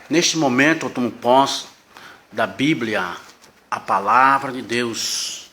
Neste momento eu tomo posse da Bíblia, a palavra de Deus,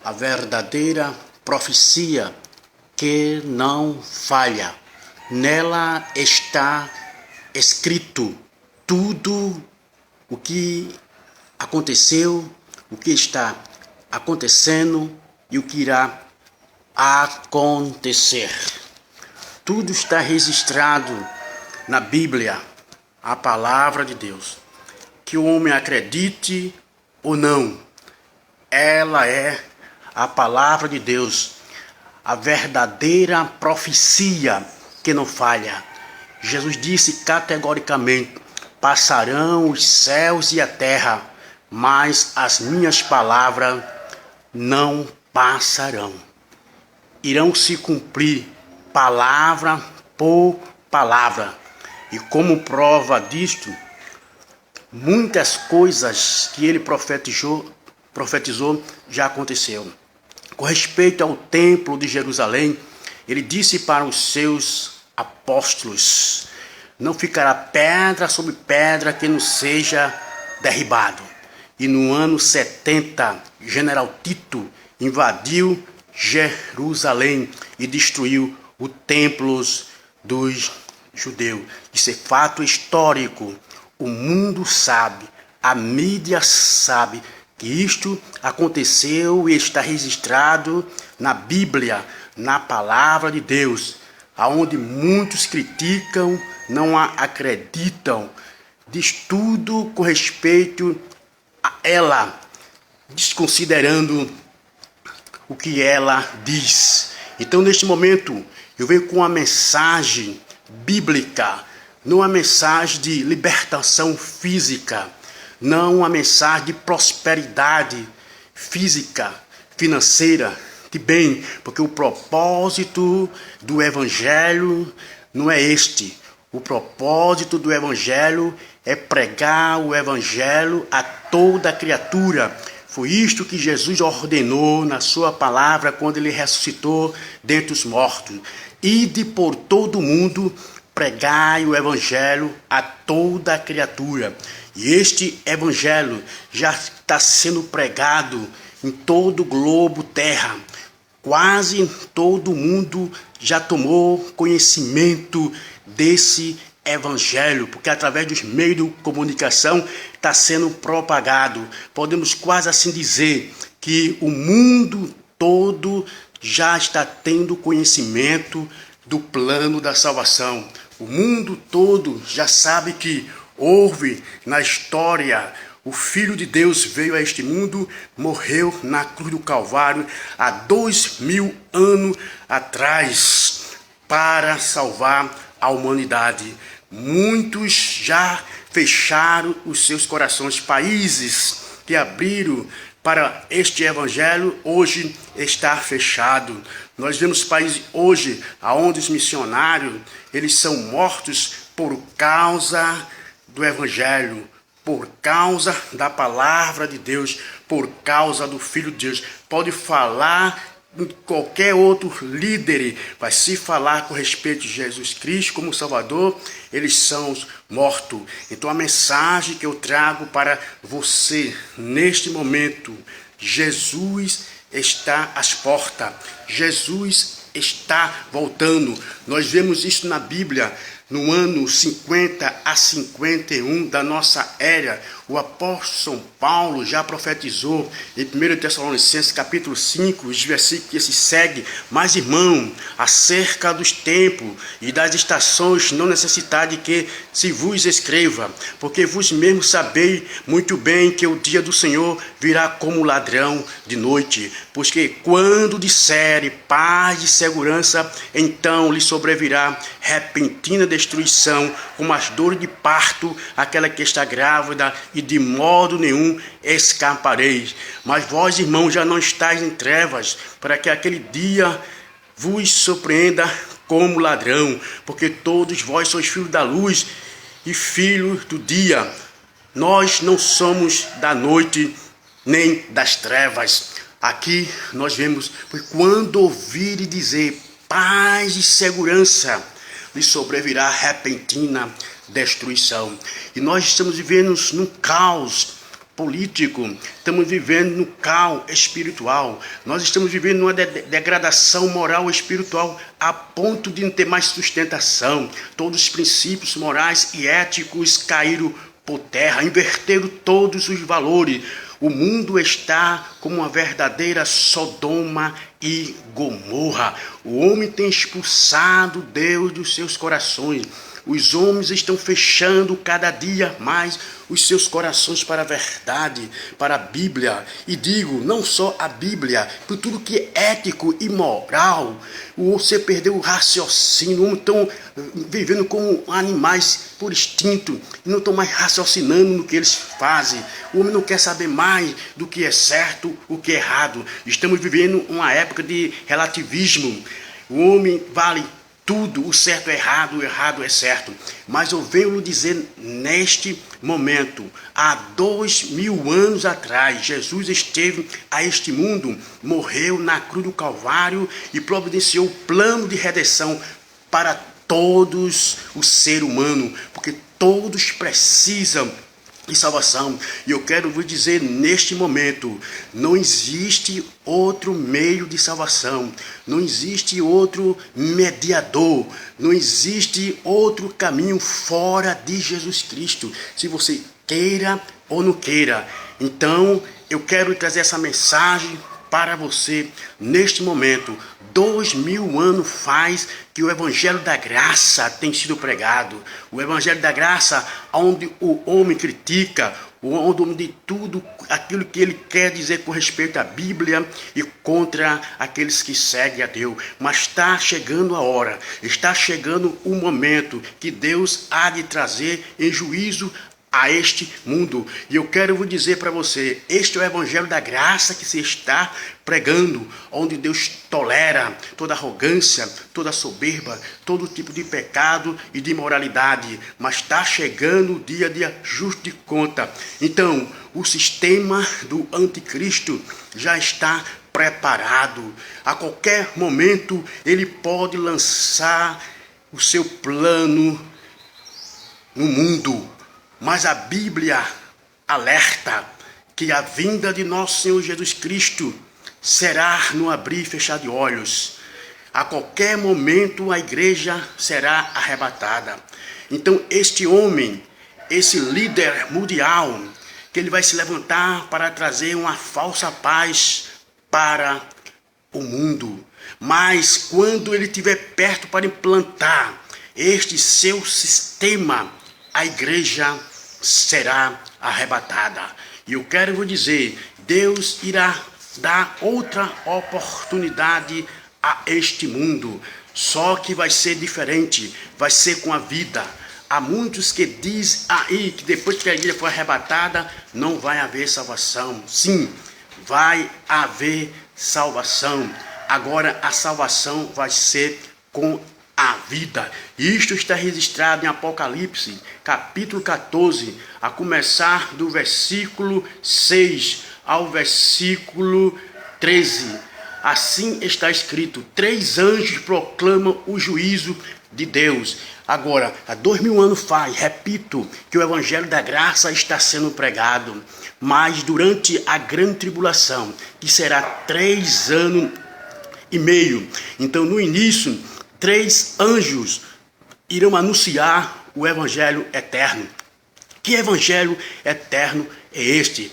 a verdadeira profecia que não falha. Nela está escrito tudo o que aconteceu, o que está acontecendo e o que irá acontecer. Tudo está registrado na Bíblia, a palavra de Deus. Que o homem acredite ou não, ela é a palavra de Deus, a verdadeira profecia que não falha. Jesus disse categoricamente: passarão os céus e a terra, mas as minhas palavras não passarão. Irão se cumprir palavra por palavra. E como prova disto, muitas coisas que ele profetizou já aconteceu. Com respeito ao templo de Jerusalém, ele disse para os seus apóstolos: não ficará pedra sobre pedra que não seja derribado. E no ano 70, General Tito invadiu Jerusalém e destruiu o templo dos judeus. Isso é fato histórico. O mundo sabe, a mídia sabe que isto aconteceu e está registrado na Bíblia, na palavra de Deus, aonde muitos criticam, não acreditam. Diz tudo com respeito a ela, desconsiderando o que ela diz. Então, neste momento, eu venho com uma mensagem bíblica, não uma mensagem de libertação física, não uma mensagem de prosperidade física, financeira, de bem, porque o propósito do Evangelho não é este. O propósito do Evangelho é pregar o Evangelho a toda criatura. Foi isto que Jesus ordenou na sua palavra quando ele ressuscitou dentre os mortos. Ide por todo o mundo, pregai o Evangelho a toda criatura. E este Evangelho já está sendo pregado em todo o globo terra. Quase todo mundo já tomou conhecimento desse Evangelho, porque através dos meios de comunicação está sendo propagado. Podemos quase assim dizer que o mundo todo já está tendo conhecimento do plano da salvação. O mundo todo já sabe que houve na história, o Filho de Deus veio a este mundo, morreu na cruz do Calvário há 2000 anos atrás para salvar a humanidade. Muitos já fecharam os seus corações. Países que abriram para este evangelho hoje está fechado. Nós vemos países hoje onde os missionários eles são mortos por causa do evangelho, por causa da palavra de Deus, por causa do Filho de Deus. Pode falar em qualquer outro líder, vai se falar com respeito de Jesus Cristo como Salvador, eles são mortos. Então a mensagem que eu trago para você neste momento: Jesus está às portas, Jesus está voltando. Nós vemos isso na Bíblia. No ano 50 a 51 da nossa era, o apóstolo São Paulo já profetizou em 1 Tessalonicenses capítulo 5, os versículos que se seguem: mas irmão, acerca dos tempos e das estações não necessidade que se vos escreva, porque vos mesmos sabeis muito bem que o dia do Senhor virá como ladrão de noite, pois que quando disserem paz e segurança, então lhe sobrevirá repentina destruição, como as dores de parto, aquela que está grávida, e de modo nenhum escapareis. Mas vós, irmãos, já não estáis em trevas, para que aquele dia vos surpreenda como ladrão, porque todos vós sois filhos da luz e filhos do dia. Nós não somos da noite nem das trevas. Aqui nós vemos: pois quando ouvirem dizer paz e segurança, lhe sobrevirá repentina destruição. E nós estamos vivendo num caos político, estamos vivendo no caos espiritual, nós estamos vivendo numa degradação moral e espiritual a ponto de não ter mais sustentação. Todos os princípios morais e éticos caíram por terra, inverteram todos os valores. O mundo está como uma verdadeira Sodoma e Gomorra. O homem tem expulsado Deus dos seus corações. Os homens estão fechando cada dia mais os seus corações para a verdade, para a Bíblia. E digo, não só a Bíblia, por tudo que é ético e moral. Você perdeu o raciocínio, estão vivendo como animais por instinto, e não estão mais raciocinando no que eles fazem. O homem não quer saber mais do que é certo, o que é errado. Estamos vivendo uma época de relativismo. O homem vale tudo, o certo é errado, o errado é certo. Mas eu venho lhe dizer neste momento, há 2000 anos atrás, Jesus esteve a este mundo, morreu na cruz do Calvário e providenciou o plano de redenção para todos os seres humanos, porque todos precisam de salvação. E eu quero vos dizer neste momento, não existe outro meio de salvação, não existe outro mediador, não existe outro caminho fora de Jesus Cristo, se você queira ou não queira. Então eu quero trazer essa mensagem para você neste momento. 2000 anos faz que o Evangelho da Graça tem sido pregado. O Evangelho da Graça, onde o homem critica, onde tudo aquilo que ele quer dizer com respeito à Bíblia e contra aqueles que seguem a Deus. Mas está chegando a hora, está chegando o momento que Deus há de trazer em juízo a este mundo. E eu quero vos dizer para você, este é o Evangelho da Graça que se está pregando, onde Deus tolera toda arrogância, toda soberba, todo tipo de pecado e de imoralidade. Mas está chegando o dia de ajuste de conta. Então, o sistema do anticristo já está preparado. A qualquer momento ele pode lançar o seu plano no mundo. Mas a Bíblia alerta que a vinda de nosso Senhor Jesus Cristo será no abrir e fechar de olhos. A qualquer momento a igreja será arrebatada. Então este homem, esse líder mundial, que ele vai se levantar para trazer uma falsa paz para o mundo. Mas quando ele estiver perto para implantar este seu sistema, a igreja será arrebatada. E eu quero vos dizer, Deus irá dar outra oportunidade a este mundo. Só que vai ser diferente, vai ser com a vida. Há muitos que dizem aí que depois que a igreja for arrebatada, não vai haver salvação. Sim, vai haver salvação. Agora a salvação vai ser com a vida. Isto está registrado em Apocalipse, capítulo 14, a começar do versículo 6 ao versículo 13. Assim está escrito: 3 anjos proclamam o juízo de Deus. Agora, há 2000 anos faz, repito, que o Evangelho da Graça está sendo pregado. Mas durante a grande tribulação, que será 3 anos e meio. Então, no início, 3 anjos irão anunciar o Evangelho eterno. Que Evangelho eterno é este?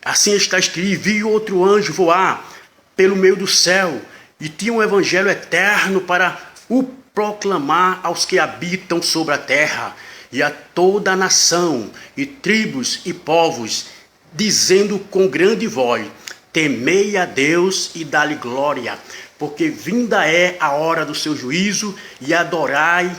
Assim está escrito: vi outro anjo voar pelo meio do céu, e tinha um Evangelho eterno para o proclamar aos que habitam sobre a terra, e a toda a nação, e tribos e povos, dizendo com grande voz: temei a Deus e dá-lhe glória, porque vinda é a hora do seu juízo, e adorai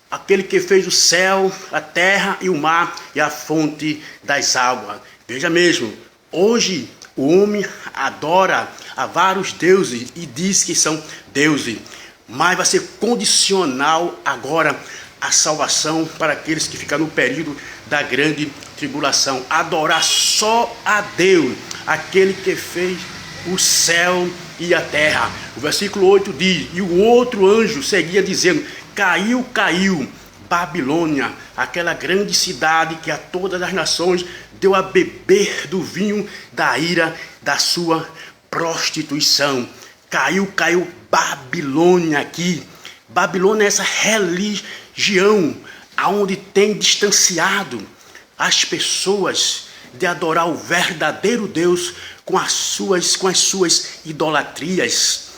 aquele que fez o céu, a terra e o mar e a fonte das águas. Veja mesmo, hoje o homem adora a vários deuses e diz que são deuses, mas vai ser condicional agora a salvação para aqueles que ficam no período da grande tribulação. Adorar só a Deus, aquele que fez o céu e a terra. O versículo 8 diz: e o outro anjo seguia dizendo: caiu, caiu Babilônia, aquela grande cidade que a todas as nações deu a beber do vinho da ira da sua prostituição. Caiu, caiu Babilônia aqui. Babilônia é essa religião aonde tem distanciado as pessoas de adorar o verdadeiro Deus com as suas idolatrias,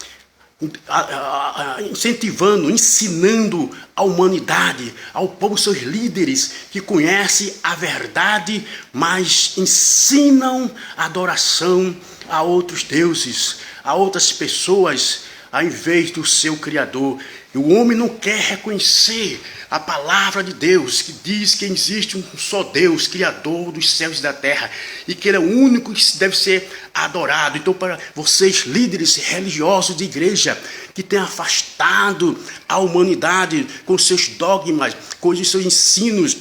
incentivando, ensinando a humanidade, ao povo, seus líderes que conhecem a verdade, mas ensinam a adoração a outros deuses, a outras pessoas, ao invés do seu Criador. E o homem não quer reconhecer a palavra de Deus, que diz que existe um só Deus, Criador dos céus e da terra, e que Ele é o único que deve ser adorado. Então, para vocês, líderes religiosos de igreja, que têm afastado a humanidade com seus dogmas, com os seus ensinos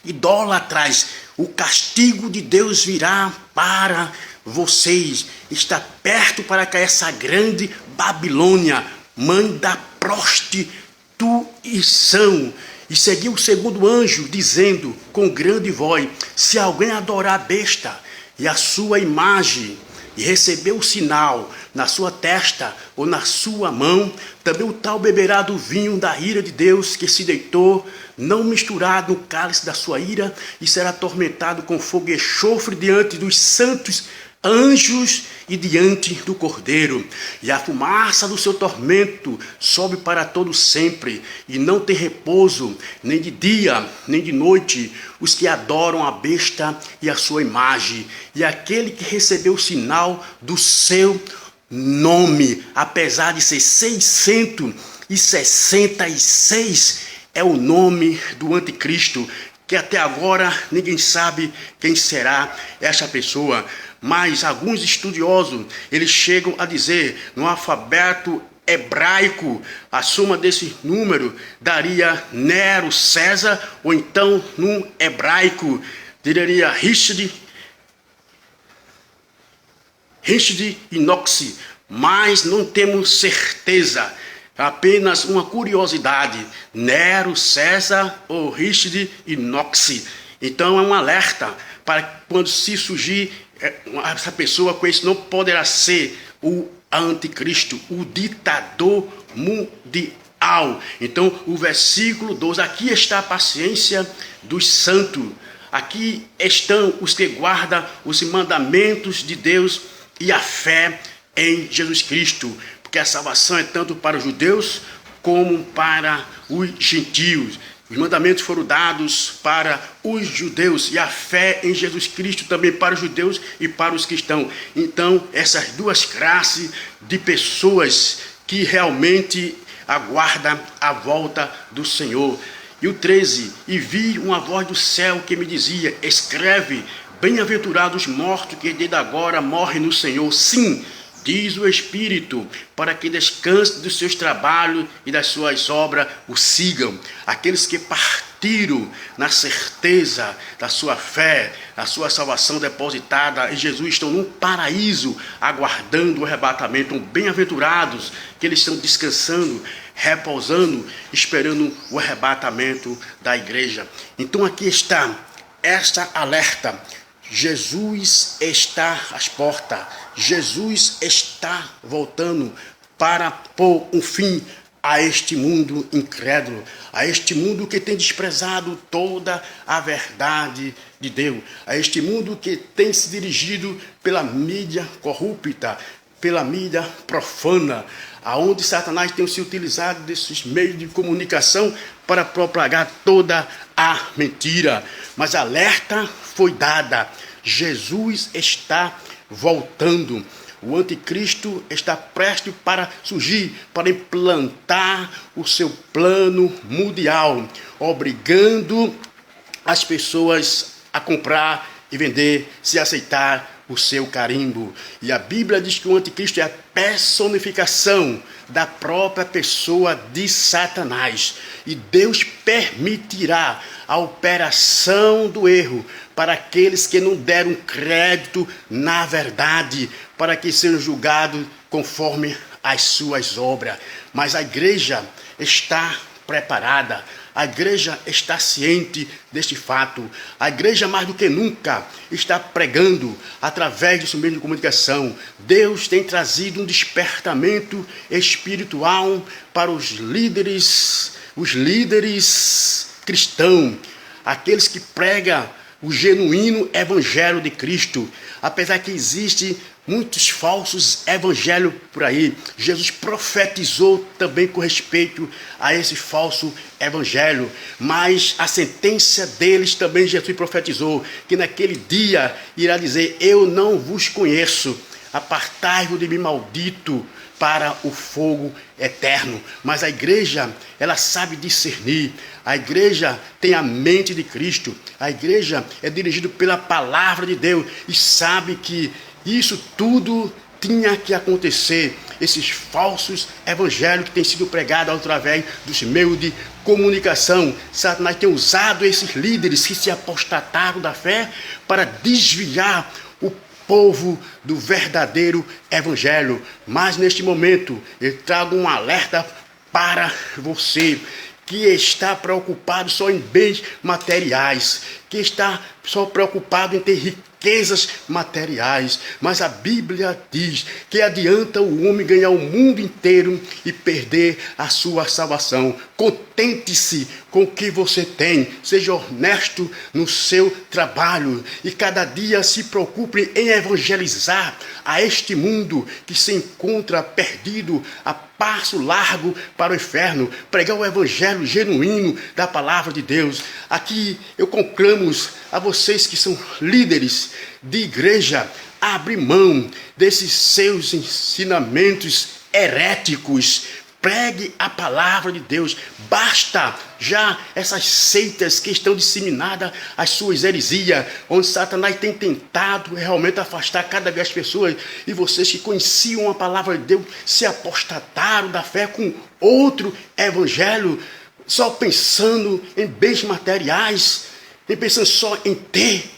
idólatras, o castigo de Deus virá para vocês. Está perto para cair essa grande Babilônia, mãe da prostituição. E seguiu o segundo anjo, dizendo com grande voz: se alguém adorar a besta e a sua imagem, e receber o sinal na sua testa ou na sua mão, também o tal beberá do vinho da ira de Deus, que se deitou, não misturado no cálice da sua ira, e será atormentado com fogo e enxofre diante dos santos anjos e diante do Cordeiro. E a fumaça do seu tormento sobe para todo sempre, e não tem repouso, nem de dia, nem de noite, os que adoram a besta e a sua imagem, e aquele que recebeu o sinal do seu nome, apesar de ser 666, é o nome do anticristo, que até agora ninguém sabe quem será essa pessoa. Mas alguns estudiosos, eles chegam a dizer, no alfabeto hebraico, a soma desse número daria Nero César, ou então no hebraico diria Rishd e Noxi, mas não temos certeza, apenas uma curiosidade: Nero César ou Rishd e Noxi. Então é um alerta para quando se surgir essa pessoa com isso, não poderá ser o anticristo, o ditador mundial. Então o versículo 12, aqui está a paciência dos santos, aqui estão os que guardam os mandamentos de Deus e a fé em Jesus Cristo, porque a salvação é tanto para os judeus como para os gentios. Os mandamentos foram dados para os judeus e a fé em Jesus Cristo também para os judeus e para os cristãos. Então, essas duas classes de pessoas que realmente aguardam a volta do Senhor. E o 13, e vi uma voz do céu que me dizia: escreve, bem-aventurados os mortos que desde agora morrem no Senhor. Sim, diz o Espírito, para que descanse dos seus trabalhos e das suas obras o sigam. Aqueles que partiram na certeza da sua fé, da sua salvação depositada em Jesus, estão num paraíso, aguardando o arrebatamento. Bem-aventurados que eles estão descansando, repousando, esperando o arrebatamento da igreja. Então aqui está esta alerta: Jesus está às portas, Jesus está voltando para pôr um fim a este mundo incrédulo, a este mundo que tem desprezado toda a verdade de Deus, a este mundo que tem se dirigido pela mídia corrupta, pela mídia profana, aonde Satanás tem se utilizado desses meios de comunicação para propagar toda a mentira. Mas alerta foi dada: Jesus está voltando. O anticristo está prestes para surgir, para implantar o seu plano mundial, obrigando as pessoas a comprar e vender, se aceitar o seu carimbo. E a Bíblia diz que o anticristo é a personificação da própria pessoa de Satanás. E Deus permitirá a operação do erro para aqueles que não deram crédito na verdade, para que sejam julgados conforme as suas obras. Mas a igreja está preparada, a igreja está ciente deste fato. A igreja, mais do que nunca, está pregando através desse meio de comunicação. Deus tem trazido um despertamento espiritual para os líderes cristãos, aqueles que pregam o genuíno evangelho de Cristo. Apesar que existem muitos falsos evangelhos por aí, Jesus profetizou também com respeito a esse falso evangelho, mas a sentença deles também Jesus profetizou, que naquele dia irá dizer: eu não vos conheço, apartai-vos de mim, maldito, para o fogo eterno. Mas a igreja, ela sabe discernir. A igreja tem a mente de Cristo. A igreja é dirigida pela palavra de Deus e sabe que isso tudo tinha que acontecer. Esses falsos evangelhos que têm sido pregados através dos meios de comunicação. Satanás tem usado esses líderes que se apostataram da fé para desviar o povo do verdadeiro evangelho. Mas neste momento eu trago um alerta para você que está preocupado só em bens materiais, que está só preocupado em ter riquezas materiais. Mas a Bíblia diz que adianta o homem ganhar o mundo inteiro e perder a sua salvação. Contente-se com o que você tem, seja honesto no seu trabalho e cada dia se preocupe em evangelizar a este mundo que se encontra perdido a passo largo para o inferno. Pregar o evangelho genuíno da palavra de Deus. Aqui eu conclamo a vocês que são líderes de igreja, abre mão desses seus ensinamentos heréticos. Pregue a palavra de Deus. Basta já essas seitas que estão disseminadas as suas heresias, onde Satanás tem tentado realmente afastar cada vez as pessoas. E vocês que conheciam a palavra de Deus se apostataram da fé com outro evangelho, só pensando em bens materiais, e pensando só em ter.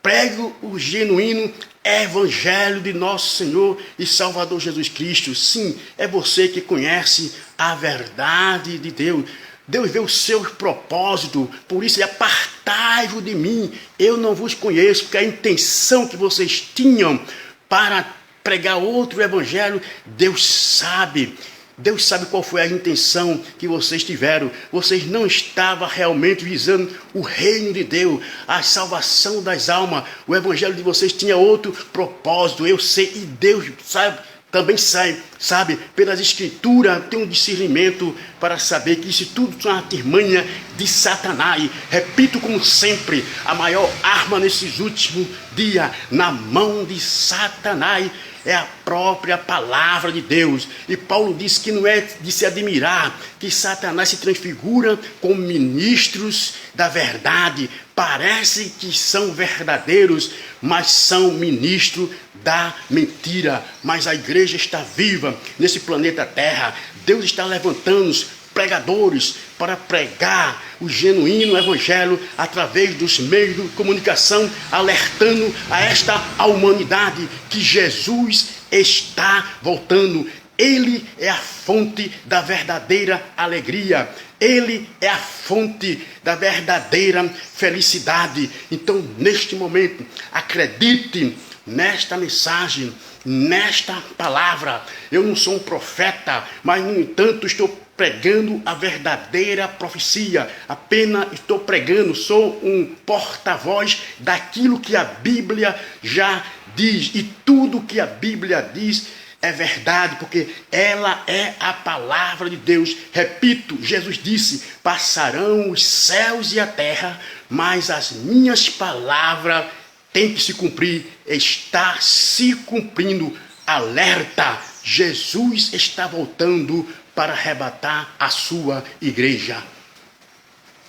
Pregue o genuíno evangelho de nosso Senhor e Salvador Jesus Cristo. Sim, é você que conhece a verdade de Deus. Deus vê o seu propósito, por isso apartai-vos de mim, eu não vos conheço, porque a intenção que vocês tinham para pregar outro evangelho, Deus sabe. Deus sabe qual foi a intenção que vocês tiveram. Vocês não estavam realmente visando o reino de Deus, a salvação das almas. O evangelho de vocês tinha outro propósito. Eu sei, e Deus sabe, também sabe, pelas escrituras, tem um discernimento para saber que isso tudo é uma artimanha de Satanás. Repito como sempre, a maior arma nesses últimos dias na mão de Satanás é a própria palavra de Deus. E Paulo diz que não é de se admirar que Satanás se transfigura com ministros da verdade. Parece que são verdadeiros, mas são ministros da mentira. Mas a igreja está viva nesse planeta Terra. Deus está levantando pregadores para pregar o genuíno evangelho através dos meios de comunicação, alertando a esta humanidade que Jesus está voltando. Ele é a fonte da verdadeira alegria. Ele é a fonte da verdadeira felicidade. Então, neste momento, acredite nesta mensagem, nesta palavra. Eu não sou um profeta, mas, no entanto, estou pregando a verdadeira profecia. Apenas estou pregando, sou um porta-voz daquilo que a Bíblia já diz. E tudo que a Bíblia diz é verdade, porque ela é a palavra de Deus. Repito, Jesus disse: passarão os céus e a terra, mas as minhas palavras têm que se cumprir. Está se cumprindo. Alerta! Jesus está voltando para arrebatar a sua igreja.